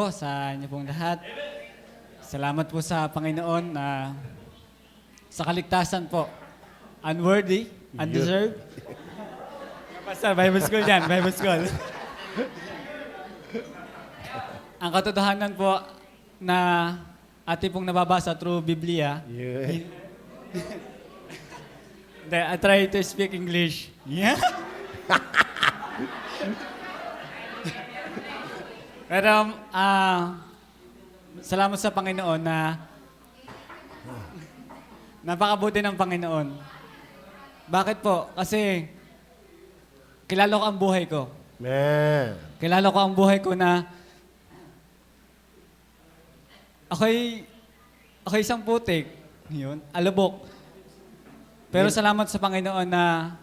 Po sa inyo pong lahat. Salamat po sa Panginoon na sa kaligtasan po. Unworthy, undeserved. Basta Bible school yan, Bible school. Ang katotohanan po na ating pong nababasa through Biblia. Yeah. I try to speak English. Yeah? Pero, salamat sa Panginoon na napakabuti ng Panginoon. Bakit po? Kasi kilala ko ang buhay ko. Man. Kilala ko ang buhay ko na ako'y isang putik. Yun, alubok. Pero salamat sa Panginoon na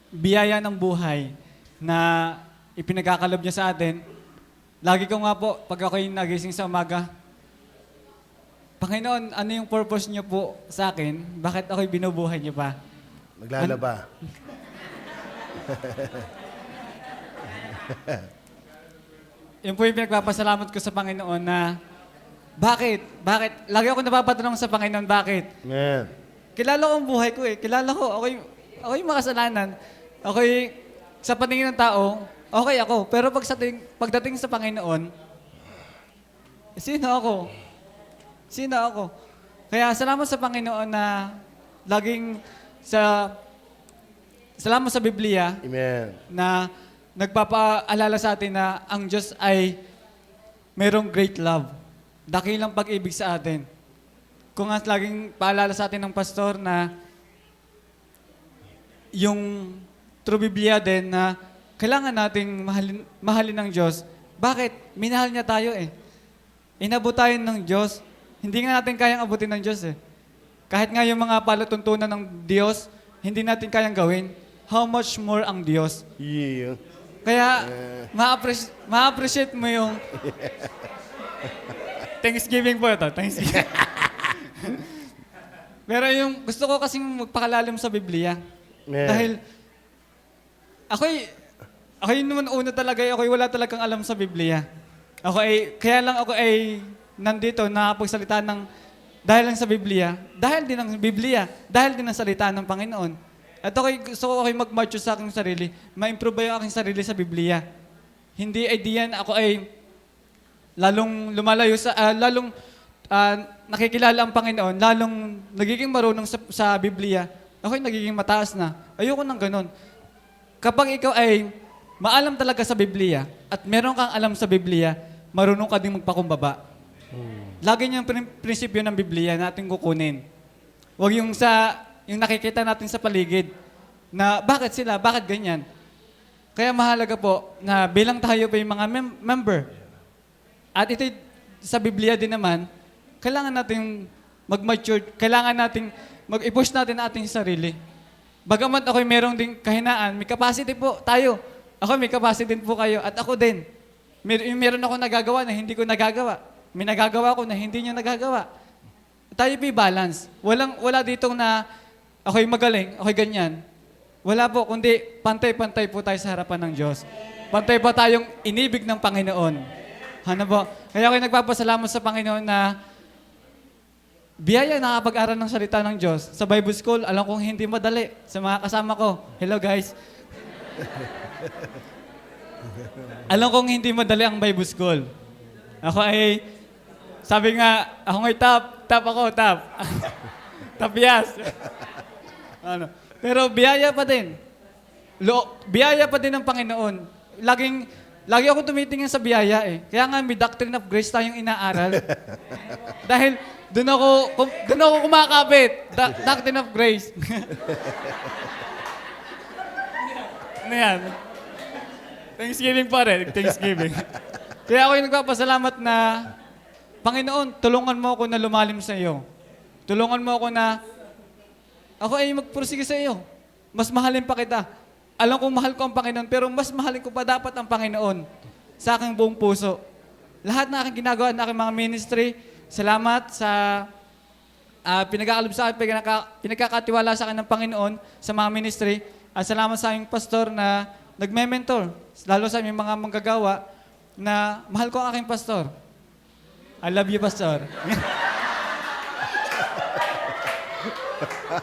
biyaya ng buhay na ipinagkakalob niya sa atin. Lagi ko nga po, pag ako'y nagising sa umaga, Panginoon, ano yung purpose niyo po sa akin? Bakit ako'y binubuhay niyo pa? Naglalaba. Yun po yung pinagpapasalamat ko sa Panginoon na bakit? Lagi ako napapatanong sa Panginoon, bakit? Man. Kilala ko ang buhay ko eh. Kilala ko, ako'y makasalanan. Ako'y, sa paningin ng tao, okay ako. Pero pagdating sa Panginoon, sino ako? Sino ako? Kaya salamat sa Panginoon na laging salamat sa Biblia Amen. na nagpapaalala sa atin na ang Diyos ay merong great love. Dakilang pag-ibig sa atin. Kung nga laging paalala sa atin ng pastor na yung true Biblia din na kailangan nating mahalin ng Diyos. Bakit? Minahal niya tayo eh. Inabot tayo ng Diyos. Hindi nga natin kayang abutin ng Diyos eh. Kahit nga yung mga palatuntunan ng Diyos, hindi natin kayang gawin. How much more ang Diyos? Yeah. Kaya, ma-appreciate mo yung Thanksgiving po ito. Thanksgiving. Pero yung gusto ko kasing magpakalalim sa Biblia. Man. Dahil ako'y naman una talaga, ako'y wala talagang alam sa Biblia. Kaya lang ako ay nandito nakapagsalita ng dahil lang sa Biblia, dahil din ng Biblia, dahil din ng salita ng Panginoon. At gusto ko mag-mature sa aking sarili, ma-improve yung aking sarili sa Biblia. Hindi ay diyan ako ay lalong lumalayo lalong nakikilala ang Panginoon, lalong nagiging marunong sa Biblia, ako'y nagiging mataas na. Ayoko nang ganun. Kapag ikaw ay maalam talaga sa Biblia at meron kang alam sa Biblia, marunong ka din magpakumbaba. Lagi niyang prinsipyo ng Biblia natin kukunin. Huwag yung nakikita natin sa paligid na bakit sila, bakit ganyan. Kaya mahalaga po na bilang tayo pa yung mga member. At ito sa Biblia din naman, kailangan natin mag-mature, kailangan natin mag-i-push natin ating sarili. Bagamat ako'y merong ding kahinaan, may capacity po tayo. Ako may capacity din po kayo at ako din. Meron ako nagagawa na hindi ko nagagawa. May nagagawa ko na hindi niya nagagawa. Tayo po balance. Wala ditong na ako'y magaling, ako'y ganyan. Wala po, kundi pantay-pantay po tayo sa harapan ng Diyos. Pantay pa tayong inibig ng Panginoon. Ano po? Kaya ako'y nagpapasalamat sa Panginoon na biyaya nakapag-aral ng salita ng Diyos. Sa Bible School, alam kong hindi madali. Sa mga kasama ko, hello guys. Alam kong hindi madali ang Bible School. Ako ay, sabi nga, ako ay top ako. Top yes. Pero biyaya pa din. Biyaya pa din ng Panginoon. Lagi ako tumitingin sa biyaya eh. Kaya nga may doctrine of grace tayong inaaral. Dahil doon ako kumakapit. Doctrine of grace. Ano yan? Thanksgiving pa rin. Thanksgiving. Kaya ako yung nagpapasalamat na, Panginoon, tulungan mo ako na lumalim sa iyo. Tulungan mo ako na, ako ay magpursige sa iyo. Mas mahalin pa kita. Alam kong mahal ko ang Panginoon, pero mas mahalin ko pa dapat ang Panginoon sa aking buong puso. Lahat na aking ginagawa, na aking mga ministry, salamat sa pinag-aalab sa akin, pinagkakatiwala sa akin ng Panginoon sa mga ministry. At salamat sa aming pastor na nagme-mentor, lalo sa aming mga manggagawa. na mahal ko ang aking pastor. I love you, pastor.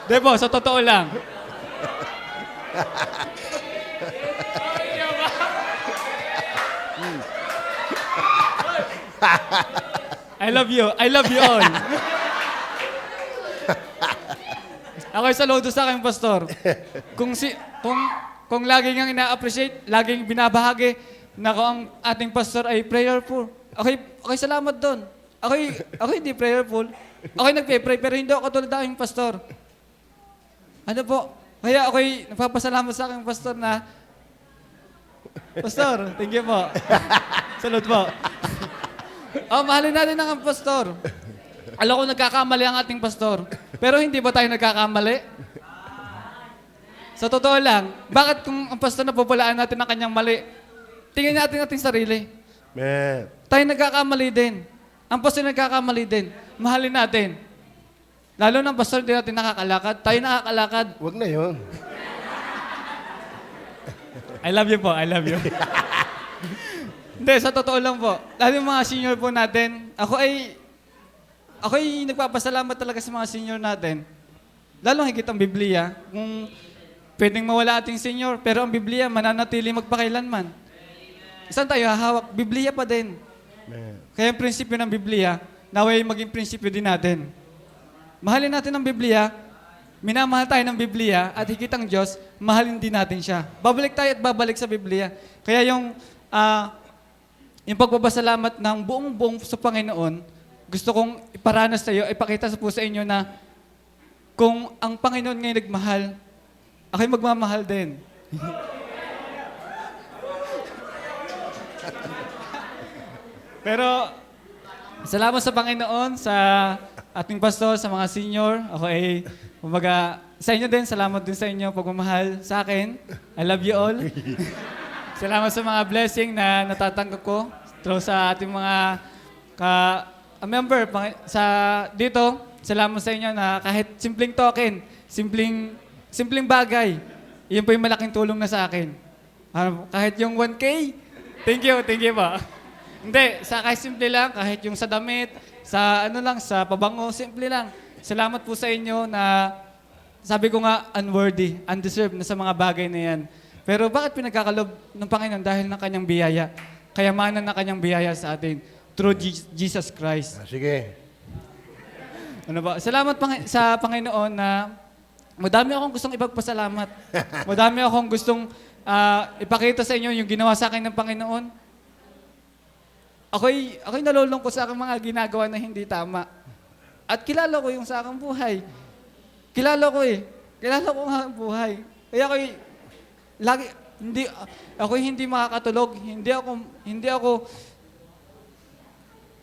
Di po, sa totoo lang. I love you. I love you all. Ako'y saludo sa aking pastor. Kung lagi niyang ina-appreciate, laging binabahagi na kung ang ating pastor ay prayerful. Ako'y salamat doon. Ako'y hindi prayerful. Ako'y nagpe-pray, pero hindi ako katulad ng aking pastor. Ano po? Kaya ako'y nagpapasalamat sa aking pastor na, Pastor, thank you po. Salud po. Mahalin natin ang pastor. Alam ko nagkakamali ang ating pastor. Pero hindi ba tayo nagkakamali? Sa totoo lang, bakit kung ang pastor napupulaan natin ang kanyang mali, tingnan natin ating sarili. Man. Tayo nagkakamali din. Ang pastor nagkakamali din. Mahalin natin. Lalo ng pastor, hindi natin nakakalakad. Tayo nakakalakad. Huwag na yun. I love you po, I love you. Hindi, sa totoo lang po. Lalo yung mga senior po natin, ako'y nagpapasalamat talaga sa mga senior natin. Lalo higit ang Biblia. Kung pwedeng mawala ating senior, pero ang Biblia mananatili magpakailanman. Saan tayo hahawak? Biblia pa din. Man. Kaya yung prinsipyo ng Biblia, naway maging prinsipyo din natin. Mahalin natin ang Biblia, minamahal tayo ng Biblia, at higit ang Diyos, mahalin din natin siya. Babalik tayo at babalik sa Biblia. Kaya yung pagpapasalamat ng buong sa Panginoon, gusto kong iparanas sa iyo, ipakita po sa inyo na kung ang Panginoon ngayon nagmahal, ako'y magmamahal din. Pero, salamat sa Panginoon, sa ating pastor, sa mga senior. Ako ay, kumbaga, sa inyo din, salamat din sa inyo, pagmamahal sa akin. I love you all. Salamat sa mga blessing na natatanggap ko through sa ating mga member sa dito. Salamat sa inyo na kahit simpleng token, simpleng bagay, yun po yung malaking tulong na sa akin. Kahit yung 1K, thank you po. Hindi, kahit simple lang, kahit yung sa damit, sa sa pabango, simple lang. Salamat po sa inyo na, sabi ko nga, unworthy, undeserved na sa mga bagay na yan. Pero bakit pinagkakalob ng Panginoon? Dahil ng kanyang biyaya. Kayamanan ng kanyang biyaya sa atin through Jesus Christ. Sige. Ano ba? Salamat sa Panginoon na madami akong gustong ipagpasalamat. Madami akong gustong ipakita sa inyo yung ginawa sa akin ng Panginoon. Ako'y nalulungkot sa aking mga ginagawa na hindi tama. At kilala ko yung sa aking buhay. Kilala ko ang aking buhay. Kaya ako'y hindi makakatulog.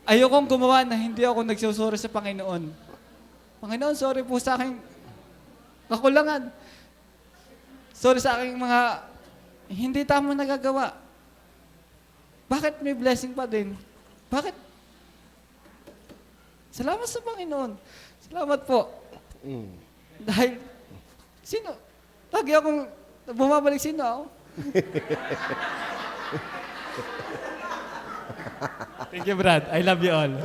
Ayokong gumawa na hindi ako nagsusuri sa Panginoon. Panginoon, sorry po sa aking kakulangan. Sorry sa aking mga hindi tamang nagagawa. Bakit may blessing pa din? Bakit? Salamat sa Panginoon. Salamat po. Dahil, lagi akong bumabalik sino ako. Thank you, Brad. I love you all.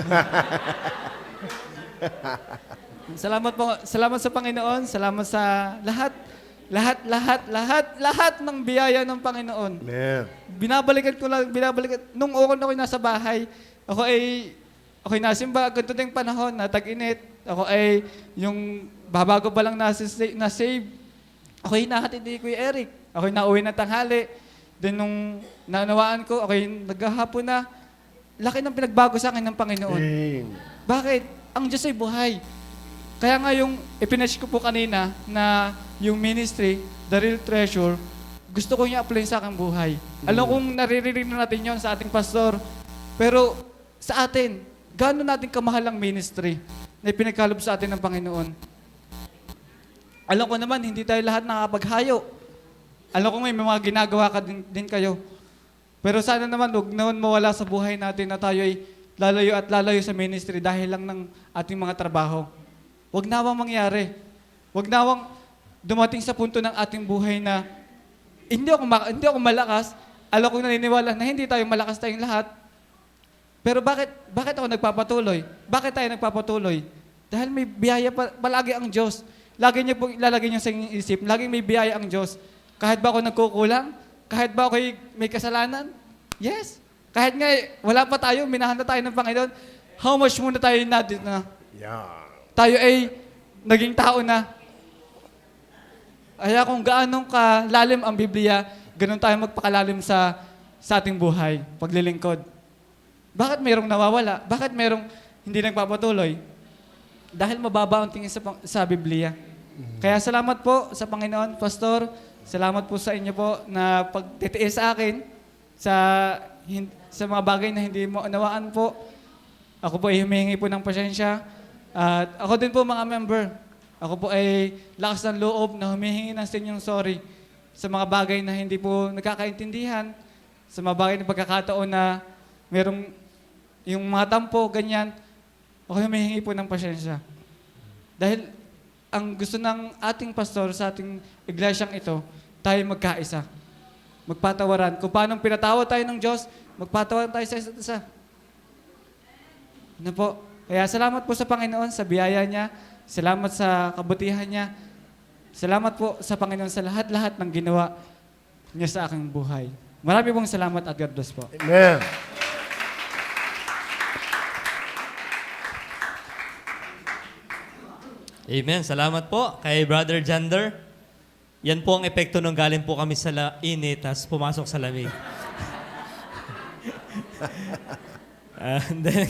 Salamat po. Salamat sa Panginoon. Salamat sa lahat ng biyaya ng Panginoon. Man. Binabalikan. Nung ako'y nasa bahay, ako'y nasimba, ganito ding panahon na tag-init. Yung babago pa lang na-save. Ako'y nahatid ni Kuya Eric. Ako'y nauwi ng tanghali. Then nung naunawaan ko, ako'y naghahapon na. Laki ng pinagbago sa akin ng Panginoon. Bakit? Ang Diyos ay buhay. Kaya nga yung ipinash ko po kanina na yung ministry, The Real Treasure, gusto ko niya apply sa aking buhay. Alam kong naririnig na natin yon sa ating pastor. Pero sa atin, gaano natin kamahal ang ministry na ipinagkalob sa atin ng Panginoon? Alam ko naman, hindi tayo lahat nakapaghayo. Alam ko may mga ginagawa ka din kayo. Pero sana naman, huwag naman mawala sa buhay natin na tayo ay lalayo sa ministry dahil lang ng ating mga trabaho. Huwag nawang mangyari. Huwag nawang dumating sa punto ng ating buhay na hindi ako malakas. Alam ko naniniwala na hindi tayo malakas tayong lahat. Pero bakit ako nagpapatuloy? Bakit tayo nagpapatuloy? Dahil may biyaya palagi ang Diyos. Lagi niyo po ilalagay niyo sa inyong isip, laging may biyaya ang Diyos. Kahit ba ako nagkukulang? Kahit ba ako may kasalanan? Yes. Kahit nga wala pa tayo, minahan na tayo ng Panginoon, how much muna tayo na Yeah. tayo ay naging tao na. Kaya kung gaano kalalim ang Biblia, ganun tayo magpakalalim sa ating buhay, paglilingkod. Bakit mayroong nawawala? Bakit mayroong hindi nagpapatuloy? Dahil mababa ang tingin sa Biblia. Kaya salamat po sa Panginoon, Pastor. Salamat po sa inyo po na pagtitiis sa akin sa mga bagay na hindi mo unawaan po. Ako po ay humihingi po ng pasensya. At ako din po mga member. Ako po ay lakas ng loob na humihingi ng inyong sorry sa mga bagay na hindi po nagkakaintindihan, sa mga bagay na pagkakataon na merong yung mga tampo, ganyan. Ako humihingi po ng pasensya. Dahil ang gusto ng ating pastor sa ating iglesyang ito, tayo magkaisa. Magpatawaran. Kung paano pinatawad tayo ng Diyos, magpatawaran tayo sa isa't isa. Ano po? Kaya salamat po sa Panginoon sa biyaya niya. Salamat sa kabutihan niya. Salamat po sa Panginoon sa lahat-lahat ng ginawa niya sa aking buhay. Marami pong salamat at God bless po. Amen. Amen. Salamat po kay Brother Jander. Yan po ang epekto nung galing po kami sa init, tapos pumasok sa lamig. Then,